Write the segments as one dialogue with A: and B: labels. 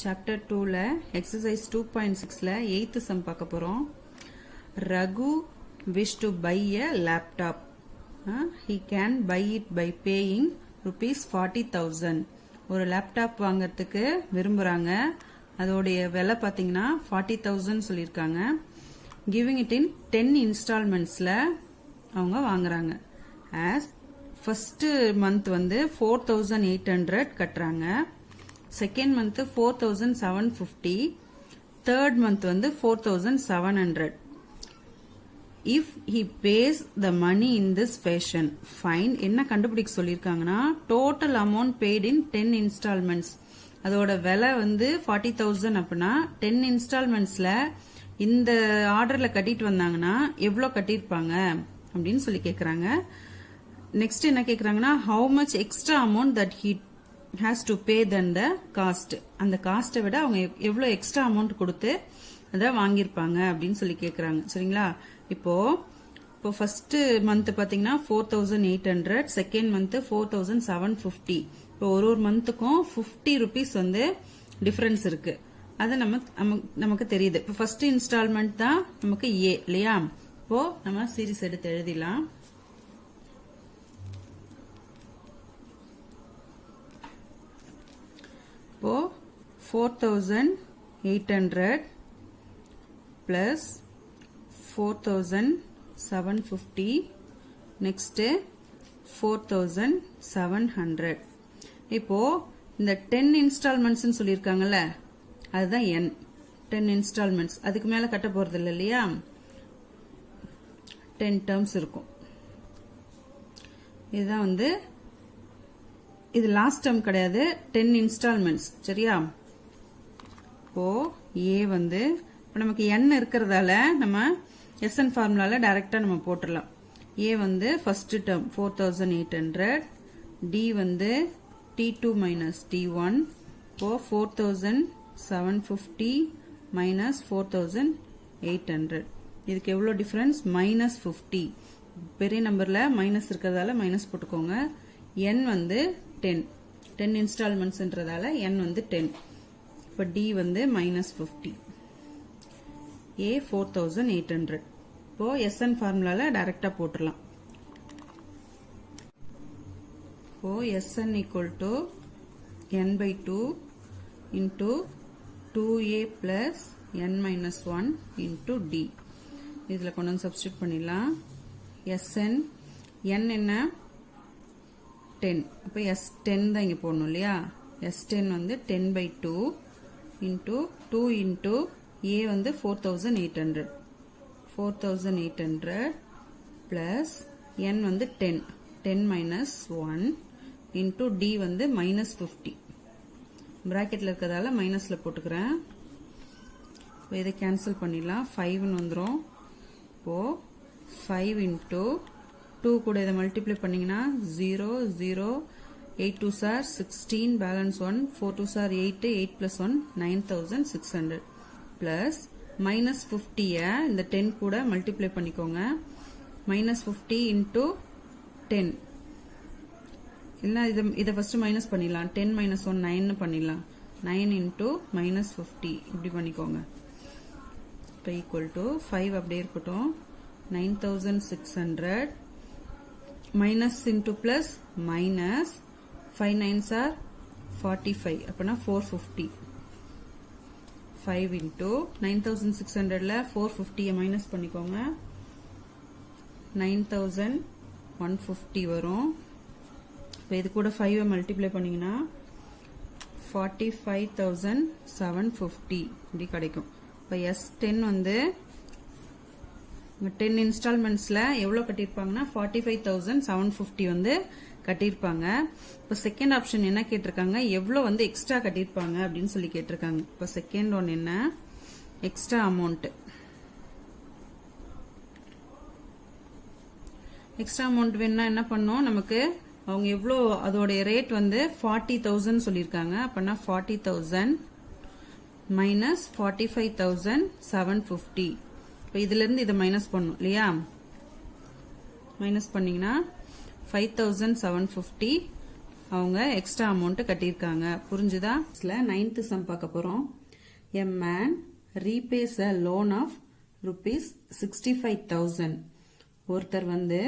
A: Chapter 2 exercise 2.6 8th sum பார்க்க போறோம். Raghu wish to buy a laptop. He can buy it by paying rupees 40,000. ஒரு laptop வாங்குறதுக்கு விரும்புறாங்க. அதோடைய விலை பாத்தீங்கன்னா 40,000 சொல்லிருக்காங்க. Giving it in 10 installmentsல அவங்க வாங்குறாங்க. As first month வந்து 4,800 கட்டுறாங்க. Second month 4,750, third month வந்து 4,700. If he pays the money in this fashion, find என்ன கண்டுபிடிக்க சொல்லிருக்காங்கன்னா total amount paid in 10 installments. அதோட விலை வந்து 40,000 அப்படின்னா 10 installmentsல இந்த ஆர்டர்ல கட்டிட்டு வந்தாங்கன்னா எவ்வளவு கட்டிருப்பாங்க அப்படின்னு சொல்லி கேக்குறாங்க. நெக்ஸ்ட் என்ன கேக்குறாங்கன்னா how much extra amount that he has to pay than the cost. அந்த காஸ்ட்டை விட அவங்க எவ்வளவு எக்ஸ்ட்ரா அமௌண்ட் கொடுத்து அத வாங்கிருப்பாங்க அப்படின்னு சொல்லி கேக்குறாங்க. சரிங்களா? இப்போ ஃபர்ஸ்ட் மந்த் பாத்தீங்கன்னா 4,800, செகண்ட் மந்த் 4,750. இப்போ ஒரு மந்த்துக்கும் 50 rupees வந்து டிஃபரன்ஸ் இருக்கு. அது நமக்கு தெரியுது. இப்போ ஃபர்ஸ்ட் இன்ஸ்டால்மெண்ட் தான் நமக்கு ஏ இல்லையா? இப்போ நம்ம சீரிஸ் எடுத்து எழுதிடலாம். இப்போ 4,800 plus 4,750 next 4,700. இப்போ இந்த 10 installments சொல்லிருக்காங்கல்ல அதுதான் n 10 installments. அதுக்கு மேல கட்ட போறது இல்லையா? 10 terms இருக்கும். இதுதான் வந்து இது லாஸ்ட் டேர்ம் கிடையாது, 10 இன்ஸ்டால்மெண்ட்ஸ். சரியா? இப்போ ஏ வந்து நமக்கு n இருக்கிறதால நம்ம SN ஃபார்முலால டைரக்டா நம்ம போட்டுடலாம். ஏ வந்து ஃபர்ஸ்ட் டேர்ம் 4,800, டி வந்து T2 மைனஸ் T1. இப்போ 4,750 மைனஸ் 4,800. இதுக்கு எவ்வளவு டிஃபரன்ஸ்? -50. பெரிய நம்பர்ல மைனஸ் இருக்கிறதால மைனஸ் போட்டுக்கோங்க. n வந்து 10 இன்ஸ்டால்மெண்ட்ஸ்ன்றதால n வந்து 10. இப்ப d வந்து -50. a 4,800. இப்போ SN ஃபார்முலால டைரக்டா போட்டுறலாம். இப்போ SN equal to n/2 into 2a plus n minus 1 into d. இதுல கொண்டு வந்து சப்ஸ்டிட்யூட் பண்ணிடலாம். SN n என்ன? 10. அப்ப S10 தான் இங்க போடணும் இல்லையா? S10 வந்து 10/2 into 2 into A வந்து 4,800. 4,800 plus N வந்து 10. 10 minus 1 into D வந்து -50. பிராக்கெட்ல இருக்கிறதால மைனஸ்ல போட்டுக்கிறேன். இதை கேன்சல் பண்ணிடலாம். 5 வந்துரும். இப்போ 5 into 2 கூட இதை மல்டிப்ளை பண்ணீங்கன்னா 0 0 8 2s are 16 balance 1 4 2s are 8 8 plus 1 9,600 plus -50 இந்த 10 கூட மல்டிப்ளை பண்ணிக்கோங்க. -50 into 10 இல்ல இதை ஃபர்ஸ்ட் மைனஸ் பண்ணிடலாம். 10 minus 1 9 பண்ணிடலாம். 9 into -50 இப்படி பண்ணிக்கோங்க. இப்போ ஈக்குவல் டு 5 அப்படியே இருக்கட்டும். 9,600 minus into plus minus 5 9s are 45. அப்பனா 450. 5 into 9,600ல 450 minus பண்ணிக்கோங்க. 9,150 வரும். இப்போ இது கூட 5 மல்டிப்ளை பண்ணீங்கன்னா 45,750 இப்படி கிடைக்கும். இப்போ S10 வந்து 10 இன்ஸ்டால்மெண்ட்ஸ்ல எவ்வளவு கட்டிருப்பாங்கன்னா 45,750 வந்து கட்டிருப்பாங்க. இப்ப செகண்ட் ஆப்ஷன் என்ன கேட்டிருக்காங்க? எவ்வளவு வந்து எக்ஸ்ட்ரா கட்டிருப்பாங்க அப்படின்னு சொல்லி கேட்டிருக்காங்க. இப்ப செகண்ட் ஒன் என்ன? Extra amount. எக்ஸ்ட்ரா அமௌண்ட் வேணா என்ன பண்ணோம்? நமக்கு அவங்க எவ்வளவு அதோடைய ரேட் வந்து 40,000 சொல்லிருக்காங்க. அப்பனா 40,000 மைனஸ் 45,750. இப்போ இதுல இருந்து இதை மைனஸ் பண்ணும் இல்லையா? மைனஸ் பண்ணீங்கன்னா 5,750 அவங்க எக்ஸ்ட்ரா அமௌண்ட் கட்டியிருக்காங்க. புரிஞ்சுதா? 9th சம் பார்க்க போறோம். A man repays a loan of rupees 65,000. ஒருத்தர் வந்து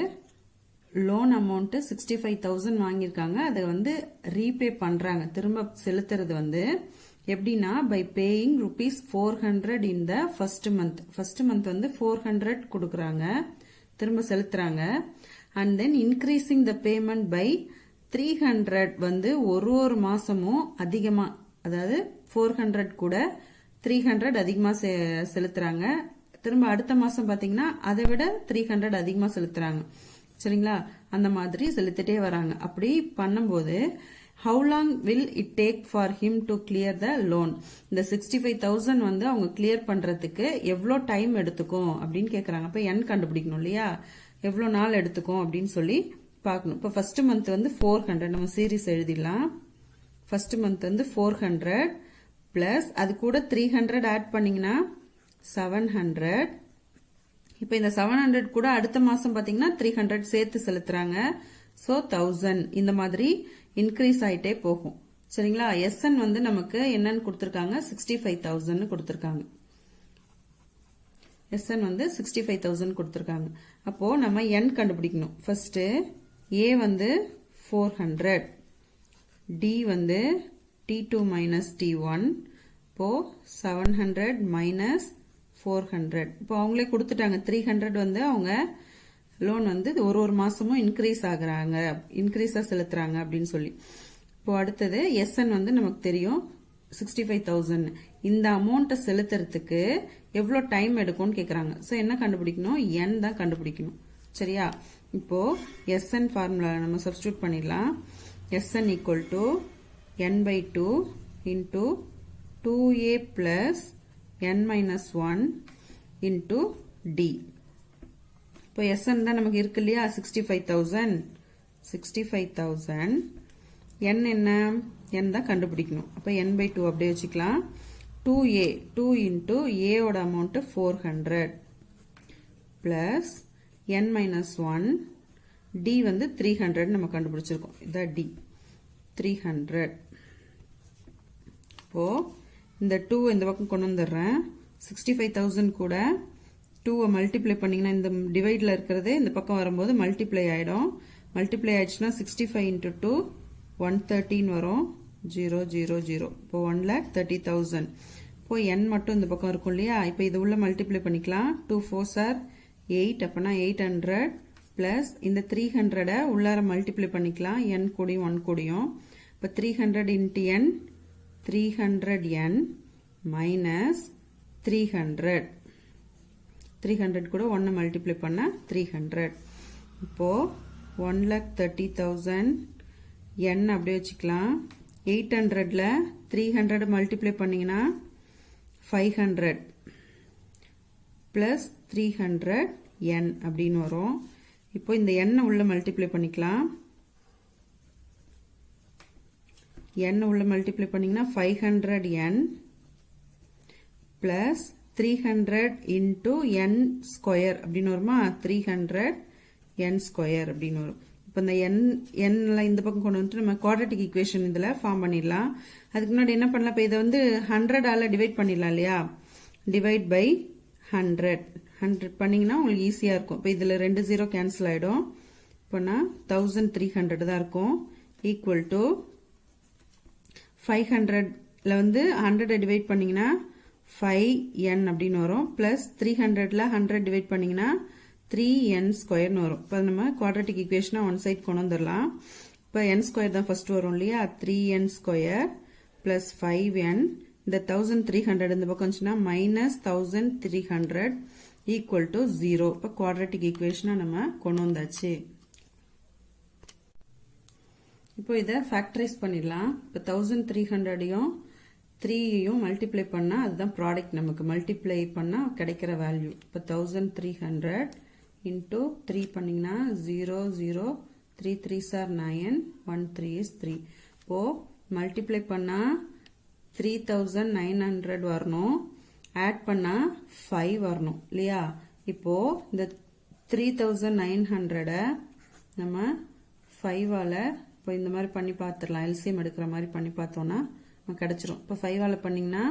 A: லோன் அமௌண்ட் 65,000 வாங்கியிருக்காங்க. அதை வந்து ரீபே பண்றாங்க, திரும்ப செலுத்துறது வந்து எப்படின்னா by paying rupees 400 in the first month. First month வந்து 400 கொடுக்கறாங்க, திரும்ப செலுத்துறாங்க. And then increasing the payment by 300 வந்து ஒரு மாசமும் அதிகமா, அதாவது 400 கூட 300 அதிகமா செலுத்துறாங்க. திரும்ப அடுத்த மாசம் பாத்தீங்கன்னா அதை விட 300 அதிகமா செலுத்துறாங்க. சரிங்களா? அந்த மாதிரி செலுத்திட்டே வராங்க. அப்படி பண்ணும்போது how long will it take for him to clear the loan? இந்த 65,000 வந்து அவங்க கிளியர் பண்றதுக்கு எவ்வளோ டைம் எடுத்துக்கும் அப்படின்னு கேக்குறாங்க. அப்ப n கண்டுபிடிக்கணும் இல்லையா? எவ்வளோ நாள் எடுத்துக்கும் அப்படின்னு சொல்லி பார்க்கணும். இப்ப ஃபர்ஸ்ட் மந்த் வந்து 400, நம்ம சீரீஸ் எழுதிடலாம். ஃபர்ஸ்ட் மந்த் வந்து 400 பிளஸ் அது கூட 300 ஆட் பண்ணீங்கன்னா 700. இப்ப இந்த 700 கூட அடுத்த மாசம் பாத்தீங்கன்னா 300 சேர்த்து செலுத்துறாங்க. சோ 1000 இந்த மாதிரி இன்க்ரீஸ் ஆயிட்டே போகும். சரிங்களா? SN வந்து நமக்கு என்னன்னு கொடுத்திருக்காங்க? 65,000 கொடுத்திருக்காங்க. SN வந்து 65,000 கொடுத்திருக்காங்க. அப்போ நம்ம N கண்டுபிடிக்கணும். ஃபர்ஸ்ட் A வந்து 400, D வந்து T2 மைனஸ் T1, இப்போ 700 மைனஸ் 400. இப்போ அவங்களே கொடுத்துட்டாங்க 300 வந்து அவங்க லோன் வந்து ஒரு மாசமும் இன்க்ரீஸா செலுத்துறாங்க அப்படின்னு சொல்லி. இப்போ அடுத்தது SN வந்து நமக்கு தெரியும் 65,000. இந்த அமௌண்ட்டை செலுத்துறதுக்கு எவ்வளவு டைம் எடுக்கும்னு கேக்குறாங்க. சோ என்ன கண்டுபிடிக்கணும்? N தான் கண்டுபிடிக்கணும். சரியா? இப்போ SN ஃபார்முலா நம்ம சப்ஸ்டிட்யூட் பண்ணிடலாம். SN equal to n by 2 into 2a plus n minus 1 into D. இப்போ SN தான் நமக்கு இருக்கு இல்லையா? 65,000. N என்ன? N தான் கண்டுபிடிக்கணும். அப்ப n by 2 அப்படியே வச்சுக்கலாம். 2a 2 into a ஓட amount 400 plus n minus 1, D வந்து 300 நம்ம கண்டுபிடிச்சிருக்கோம். இதான் D 300. இப்போ இந்த 2 இந்த பக்கம் கொண்டு வந்துடுறேன். 65,000 கூட 2 மல்டிப்ளை பண்ணீங்கன்னா இந்த டிவைட்ல இருக்கிறது இந்த பக்கம் வரும்போது மல்டிப்ளை ஆயிடும். மல்டிப்ளை ஆயிடுச்சுன்னா 65 into 2 113 வரும். 000. இப்போ 1,30,000. இப்போ n மட்டும் இந்த பக்கம் இருக்கும் இல்லையா? இப்போ இது உள்ள மல்டிப்ளை பண்ணிக்கலாம். 2 4s are 8, அப்பனா 800 பிளஸ் இந்த 300 உள்ளார மல்டிப்ளை பண்ணிக்கலாம். n கூடியும் 1 கூடியும். இப்போ 300 into n 300n மைனஸ் 300 கூட 1 மல்டிப்ளை பண்ணா 300. இப்போ 1,30,000 n அப்படியே வச்சுக்கலாம். 800ல 300 மல்டிப்ளை பண்ணீங்கன்னா 500 பிளஸ் 300 n அப்படின்னு வரும். இப்போ இந்த n உள்ள மல்டிப்ளை பண்ணிக்கலாம். n உள்ள மல்டிப்ளை பண்ணீங்கன்னா 500n plus 300 into n square அப்படின்னு வருமா? 300 n ஸ்கொயர் அப்படின்னு வரும். இப்போ இந்த n இந்த பக்கம் கொண்டு வந்துட்டு நம்ம குவாட்ரட்டிக் ஈக்குவேஷன் இதுல ஃபார்ம் பண்ணிடலாம். அதுக்கு முன்னாடி என்ன பண்ணலாம்? இப்போ இதை வந்து 100ஆல டிவைட் பண்ணிடலாம் இல்லையா? டிவைட் பை 100 பண்ணீங்கன்னா உங்களுக்கு ஈஸியா இருக்கும். இப்போ இதுல 2 0 கேன்சல் ஆயிடும். இப்போனா 1300 தான் இருக்கும். ஈக்குவல் டு 500ல வந்து 100 டிவைட் பண்ணீங்கன்னா 5n அப்படின்னு வரும். பிளஸ் 300ல 100 டிவைட் பண்ணீங்கன்னா 3n ஸ்கொயர்னு வரும். இப்போ நம்ம குவாட்ரட்டிக் ஈக்குவேஷனை ஒன் சைட் கொண்டு வந்துடலாம். இப்போ n ஸ்கொயர் தான் ஃபர்ஸ்ட் வரும் இல்லையா? 3n square plus 5n. இந்த 1300 இந்த பக்கம் வந்துச்சுன்னா மைனஸ் 1300 ஈக்குவல் டு 0. இப்போ குவாட்ரட்டிக் ஈக்குவேஷனை நம்ம கொண்டு வந்தாச்சு. இப்போ இதை ஃபேக்டரைஸ் பண்ணிடலாம். இப்போ 1300யும் 3யும் மல்டிப்ளை பண்ணா அதுதான் ப்ராடக்ட், நமக்கு மல்டிப்ளை பண்ணா கிடைக்கிற வேல்யூ. இப்போ 1300 into 3 பண்ணீங்கன்னா 0 0 3 3s are 9 1 3 is 3. இப்போ மல்டிப்ளை பண்ணா 3900 வரணும், ஆட் பண்ணா 5 வரணும் இல்லையா? இப்போ இந்த 3900 நம்ம 5ஆல இப்போ இந்த மாதிரி பண்ணி பார்த்துடலாம். எல்சிஎம் எடுக்கிற மாதிரி பண்ணி பார்த்தோம்னா கிடைச்சிரும். இப்போ 5ஆல பண்ணிங்கன்னா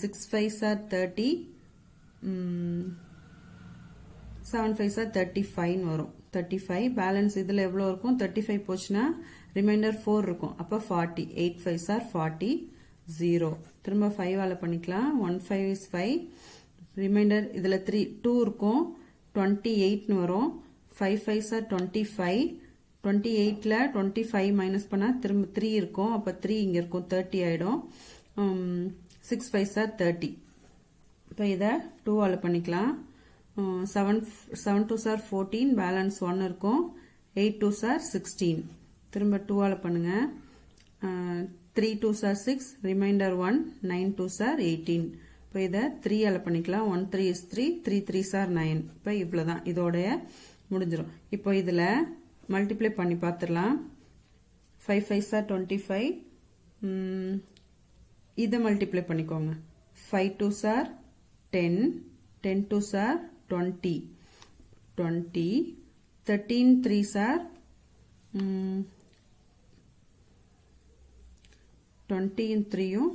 A: 6 5s are 30, 7 5s are 35 வரும். 35 பேலன்ஸ் இதில் எவ்வளோ இருக்கும்? 35 போச்சுன்னா ரிமைண்டர் 4 இருக்கும். அப்போ 40. 8 5s are 40, 0. திரும்ப 5ஆல பண்ணிக்கலாம். 1 5 is 5, ரிமைண்டர் இதில் 2 இருக்கும். 28 வரும். 5 5s are 25, 28ல 25 மைனஸ் பண்ணா திரும்ப 3 இருக்கும். அப்ப 3 இங்க இருக்கும். 30 ஆயிடும். 6 5s are 30. இப்ப இத 2ஆல பண்ணிக்கலாம். 7 2s are 14, பேலன்ஸ் 1 இருக்கும். 8 2s are 16. திரும்ப 2ஆல பண்ணுங்க. 3 2s are 6, reminder 1, 9 2s are 18. இப்ப இத 3ஆல பண்ணிக்கலாம். 1 3 is 3, 3 3s are 9. இப்ப இவ்வளவுதான், இதோட முடிஞ்சிரும். இப்போ இதுல மல்டிப்ளை பண்ணி பார்த்துடலாம். 5 5s are 25, இதை மல்டிப்ளை பண்ணிக்கோங்க. 5 2s are 10, 10 2s are 20, 20, 13 3s are 20 in 3யும்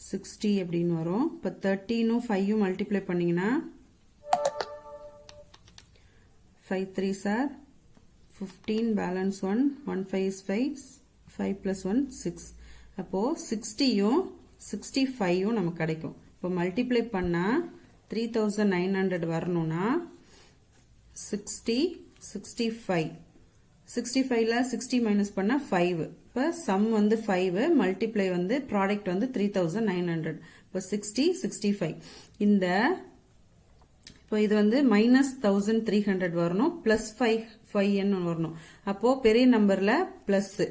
A: 60 அப்படின்னு வரும். இப்போ 13ம் 5யும் மல்டிப்ளை பண்ணீங்கன்னா 5 3s are 15, balance 1, 1 5 is 5, 5 plus 1 6. அப்போ 60யும் 65யும் நமக்கு கிடைக்கும். இப்போ மல்டிப்ளை பண்ணா 3900 வரணும்னா 60 65, 65ல 60 மைனஸ் பண்ணா 5. இப்போ சம் வந்து 5, மல்டிப்ளை வந்து ப்ராடக்ட் வந்து 3900. இப்போ 60 65. இந்த இப்போ இது வந்து மைனஸ் 1300 வரணும். பிளஸ் 5n வரணும். அப்போ பெரிய நம்பர்ல பிளஸ்,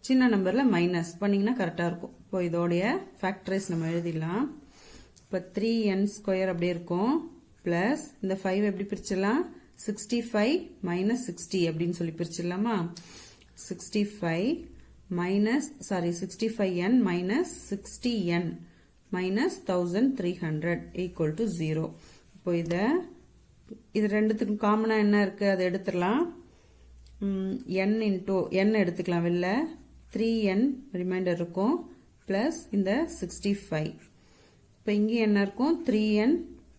A: சின்ன நம்பர்ல மைனஸ் பண்ணீங்கன்னா கரெக்டா இருக்கும். இப்போ இதோடைய ஃபேக்டரைஸ் நம்ம எழுதிடலாம். இப்போ 3n ஸ்கொயர் அப்படி இருக்கும். பிளஸ் இந்த 5 எப்படி பிரிச்சிடலாம்? 65 மைனஸ் 60 அப்படின்னு சொல்லி பிரிச்சிடலாமா? 65 minus 65n minus 60n minus 1300 equal to 0. இப்போ இது ரெண்டுத்துக்கும் காமனா என்ன இருக்கு அதை எடுத்துடலாம். n இன்டூ n எடுத்துக்கலாம். வெளில 3n ரிமைண்டர் இருக்கும். பிளஸ் இந்த 65. இப்போ இங்கே என்ன இருக்கும்? 3n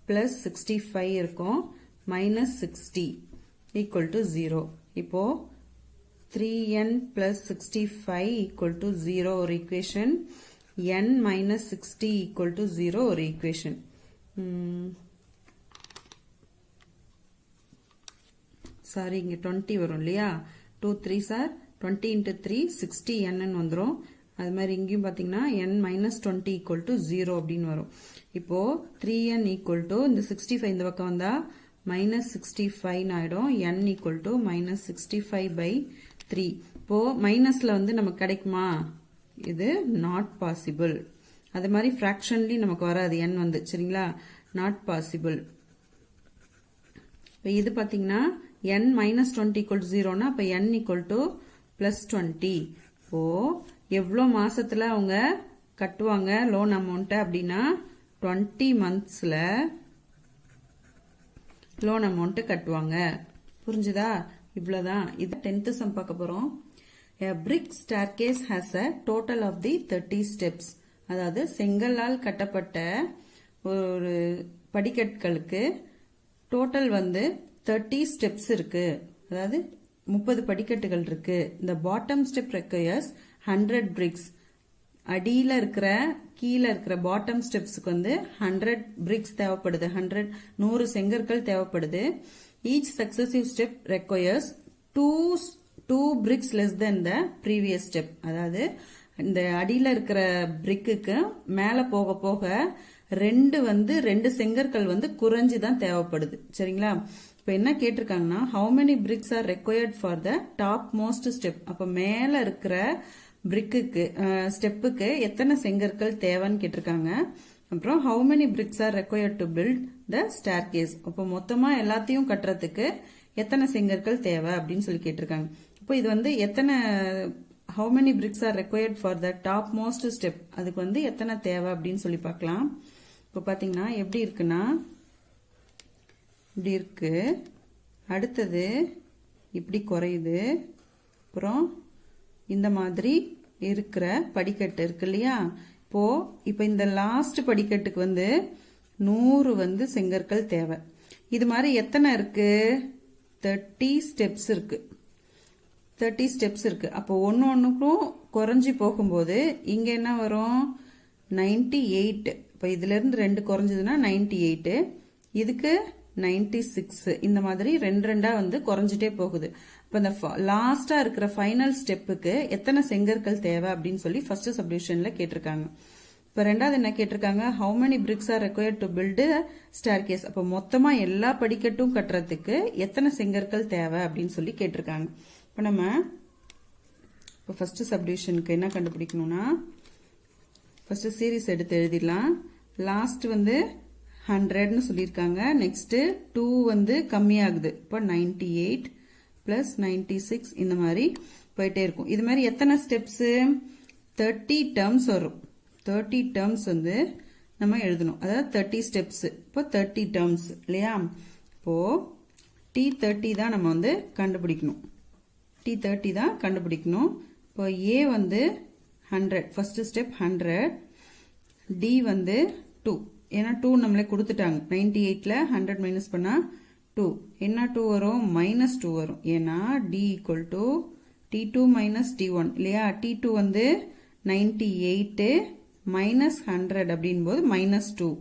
A: பிளஸ் 65 இருக்கும். Minus 60 equal to 0. இப்போ 3n பிளஸ் 65 ஈக்குவல் டு 0 ஒரு equation. n minus 60 equal to 0 ஒரு ஈக்குவேஷன். சாரி, இங்க 20 வரும் இல்லையா? 2 3s are 20 into 3 60n வந்துரும். அது மாதிரி இங்கேயும் பாத்தீங்கன்னா n minus 20 equal to 0 அப்படின்னு வரும். இப்போ 3n equal to இந்த 65 இந்த பக்கம் வந்தா minus 65 ஆயிடும். n equal to minus 65 by 3. இப்போ மைனஸ்ல வந்து நமக்கு கிடைக்குமா? இது not possible. அது மாதிரி fractionly நமக்கு வராது n வந்து, சரிங்களா? not possible. இப்போ இது பாத்தீங்கன்னா n minus 20 equal to 0 னா அப்ப n equal to plus 20. இப்போ எவ்வளோ மாசத்துல அவங்க கட்டுவாங்க லோன் அமௌண்ட் அப்படின்னா 20 monthsல லோன் அமௌண்ட் கட்டுவாங்க. புரிஞ்சுதா? இவ்வளவுதான். இது 10th sum பார்க்க போறோம். A brick staircase has a total of the 30 steps. அதாவது செங்கலால் கட்டப்பட்ட ஒரு படிக்கட்டுகளுக்கு டோட்டல் வந்து 30 ஸ்டெப்ஸ் இருக்கு. அதாவது 30 படிக்கட்டுகள் இருக்கு. The bottom step requires 100 bricks. அடியில இருக்கிற கீழே இருக்கிற பாட்டம் ஸ்டெப்ஸ்க்கு வந்து 100 பிரிக்ஸ் தேவைப்படுது. 100 செங்கற்கள் தேவைப்படுது. Each successive step requires 2 bricks less than the previous step. அதாவது இந்த அடியில இருக்கிற பிரிக்குக்கு மேல போக போக ரெண்டு செங்கற்கள் வந்து குறைஞ்சுதான் தேவைப்படுது. சரிங்களா? இப்ப என்ன கேட்டிருக்காங்கன்னா how many bricks are required for the top most step. அப்ப மேல இருக்கிற பிரிக்குக்கு ஸ்டெப்புக்கு எத்தனை செங்கற்கள் தேவைன்னு கேட்டிருக்காங்க. அப்புறம் how many bricks are required to build the staircase. அப்ப மொத்தமா எல்லாத்தையும் கட்டுறதுக்கு எத்தனை செங்கற்கள் தேவை அப்படின்னு சொல்லி கேட்டிருக்காங்க. இப்போ இது வந்து எத்தனை how many bricks are required for the top most step, அதுக்கு வந்து எத்தனை தேவை அப்படின்னு சொல்லி பார்க்கலாம். இப்போ பாத்தீங்கன்னா எப்படி இருக்குன்னா இப்படி இருக்கு. அடுத்தது இப்படி குறையுது. அப்புறம் இந்த மாதிரி இருக்கிற படிக்கட்டு இருக்கு இல்லையா? இப்போ இந்த லாஸ்ட் படிக்கட்டுக்கு வந்து 100 வந்து செங்கற்கள் தேவை. இது மாதிரி எத்தனை இருக்கு? 30 ஸ்டெப்ஸ் இருக்கு. 30 ஸ்டெப்ஸ் இருக்கு. அப்போ ஒன்னுக்கும் குறைஞ்சி போகும்போது இங்க என்ன வரும்? 98. இப்போ இதுல இருந்து 2 குறைஞ்சதுன்னா 98. இதுக்கு 96. இந்த மாதிரி 2 வந்து குறைஞ்சிட்டே போகுது. இப்போ இந்த லாஸ்டா இருக்கிற ஃபைனல் ஸ்டெப்புக்கு எத்தனை செங்கற்கள் தேவை அப்படின்னு சொல்லி ஃபர்ஸ்ட் சப்டிவிஷன்ல கேட்டிருக்காங்க. இப்போ ரெண்டாவது என்ன கேட்டிருக்காங்க? how many bricks are required to build a staircase? அப்போ மொத்தமா எல்லா படிக்கட்டும் கட்டுறதுக்கு எத்தனை செங்கற்கள் தேவை அப்படின்னு சொல்லி கேட்டிருக்காங்க. இப்போ நம்ம இப்போ ஃபர்ஸ்ட் சப்டிவிஷனுக்கு என்ன கண்டுபிடிக்கணும்னா ஃபர்ஸ்ட் சீரீஸ் எடுத்து எழுதிடலாம். லாஸ்ட் வந்து 100ன்னு சொல்லியிருக்காங்க. நெக்ஸ்ட் 2 வந்து கம்மியாகுது. இப்போ 98 பிளஸ் 96 இந்த மாதிரி போயிட்டே இருக்கும். இது மாதிரி எத்தனை ஸ்டெப்ஸ்? 30 டேர்ம்ஸ் வரும். 30 டேர்ம்ஸ் வந்து நம்ம எழுதணும். அதாவது 30 ஸ்டெப்ஸ். இப்போ 30 டேர்ம்ஸ் இல்லையா? இப்போ T30 தான் நம்ம வந்து கண்டுபிடிக்கணும். T30 தான் கண்டுபிடிக்கணும். இப்போ A வந்து 100. First step 100. D வந்து 2. ஏன்னா 2 நம்மளே கொடுத்துட்டாங்க. 98ல 100 மைனஸ் பண்ணா 2. என்ன 2 வரும்? -2 வரும். ஏன்னா D equal to T2 minus T1 இல்லையா? T2 வந்து 98 மைனஸ் 100 அப்படின் போது -2.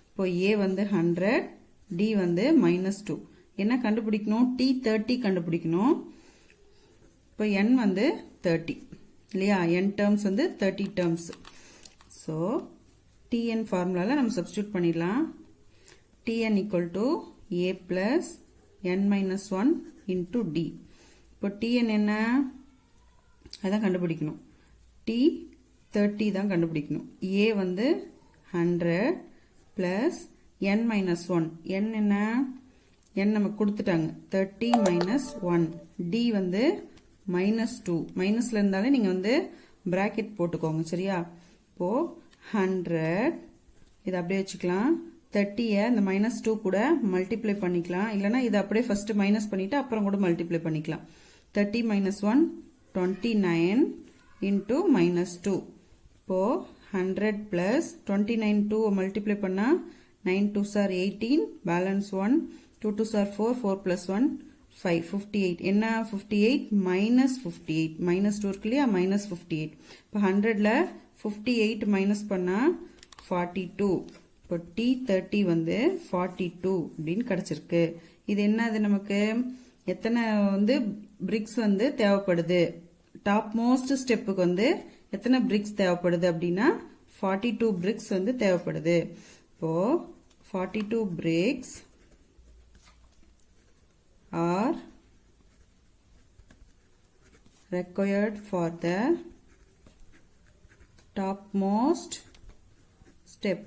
A: இப்போ A வந்து 100, D வந்து -2. என்ன கண்டுபிடிக்கணும்? T30 கண்டுபிடிக்கணும். இப்போ N வந்து 30 இல்லையா? N டேர்ம்ஸ் வந்து 30 டேர்ம்ஸ். ஸோ Tn ஃபார்முலால நம்ம சப்ஸ்டியூட் பண்ணிடலாம். Tn equal to A plus N minus 1 into D. இப்போ Tn என்ன? அதான் கண்டுபிடிக்கணும். T30 தான் கண்டுபிடிக்கணும். A வந்து 100 பிளஸ் N மைனஸ் 1. N என்ன? N நமக்கு கொடுத்துட்டாங்க. 30 மைனஸ் 1. D வந்து -2. மைனஸ்ல இருந்தாலே நீங்க வந்து பிராக்கெட் போட்டுக்கோங்க. சரியா? இப்போ 100 இதை அப்படியே வச்சுக்கலாம். 30ய இந்த -2 கூட மல்டிப்ளை பண்ணிக்கலாம். இல்லைன்னா இதை அப்படியே ஃபர்ஸ்ட் மைனஸ் பண்ணிட்டு அப்புறம் கூட மல்டிப்ளை பண்ணிக்கலாம். 30 மைனஸ் 1 29 இன்டூ -2. இப்போ 100 பிளஸ் 29 2 மல்டிப்ளை பண்ணா 9 2s are 18, balance 1, 2 2s are 4, 4 plus 1 5, 58. என்ன 58 மைனஸ் 58, -2 இருக்கு இல்லையா? மைனஸ் 58. இப்போ 100ல 58 மைனஸ் பண்ணா 42. இப்போ T30 வந்து 42 அப்படின்னு கிடைச்சிருக்கு. இது என்னது நமக்கு? எத்தனை வந்து பிரிக்ஸ் வந்து தேவைப்படுது? டாப் மோஸ்ட் ஸ்டெப்புக்கு வந்து எத்தனை பிரிக்ஸ் தேவைப்படுது அப்படின்னா 42 பிரிக்ஸ் வந்து தேவைப்படுது. இப்போ 42 bricks are required for the topmost step.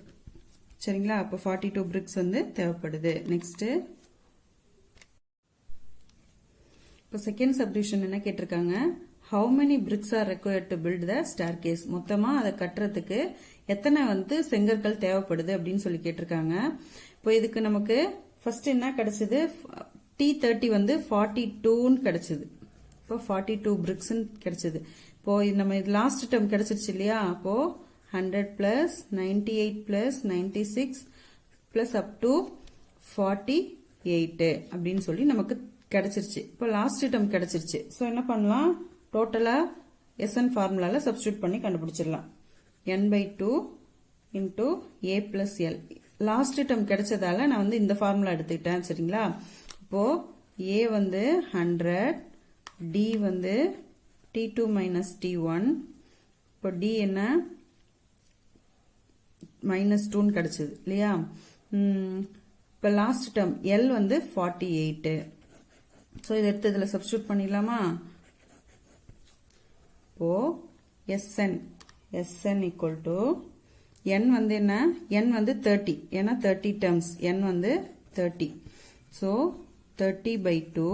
A: சரிங்களா? அப்போ 42 bricks வந்து தேவைப்படுது. நெக்ஸ்ட் இப்போ செகண்ட் சப்டிவிஷன் என்ன கேட்டிருக்காங்க? how many bricks are required to build the staircase? மொத்தமா அதை கட்டுறதுக்கு எத்தனை வந்து செங்கற்கள் தேவைப்படுது அப்படின்னு சொல்லி கேட்டிருக்காங்க. இப்போ இதுக்கு நமக்கு ஃபர்ஸ்ட் என்ன கிடைச்சது? T30 வந்து 42ன்னு கிடைச்சது. இப்போ 42 bricks கிடைச்சது. இப்போ நம்ம லாஸ்ட் டேர்ம் கிடைச்சிருச்சு இல்லையா? அப்போ 100 plus 98 plus 96 plus up to 48 அப்படின்னு சொல்லி நமக்கு கிடைச்சிருச்சு. இப்போ லாஸ்ட் டேர்ம் கிடைச்சிருச்சு. ஸோ என்ன பண்ணலாம்? டோட்டலா SN ஃபார்முலால சப்ஸ்டியூட் பண்ணி கண்டுபிடிச்சிடலாம். n/2 into A plus L. Last term கிடைச்சதால நான் வந்து இந்த ஃபார்முலா எடுத்துக்கிட்டேன். சரிங்களா? இப்போ A வந்து 100, D வந்து T2 மைனஸ் T1. இப்போ D என்ன? -2 கிடைச்சது இல்லையா? இப்போ லாஸ்ட் டேர்ம் L வந்து 48. ஸோ இதை எடுத்து இதில் சப்ஸ்டியூட் பண்ணிடலாமா? இப்போ SN ஈக்குவல் டு N வந்து என்ன? N வந்து 30. ஏன்னா 30 டேர்ம்ஸ். N வந்து 30. ஸோ 30/2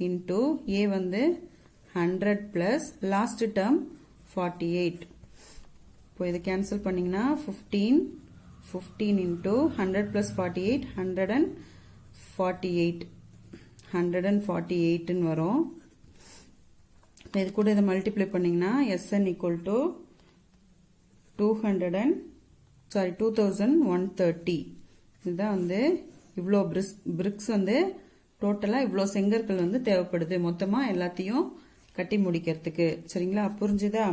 A: இன்டூ A வந்து 100 பிளஸ் லாஸ்ட் டேர்ம் 48. இப்போ இதை கேன்சல் பண்ணீங்கன்னா 15 இன்டூ 100 பிளஸ் 48 148 148ன்னு வரும். இது கூட இதை மல்டிப்ளை பண்ணீங்கன்னா SN equal to 2130. இதுதான் வந்து இவ்வளோ பிரிக்ஸ் வந்து டோட்டலா இவ்வளோ செங்கற்கள் வந்து தேவைப்படுது மொத்தமா எல்லாத்தையும் கட்டி முடிக்கிறதுக்கு. சரிங்களா? புரிஞ்சுதா?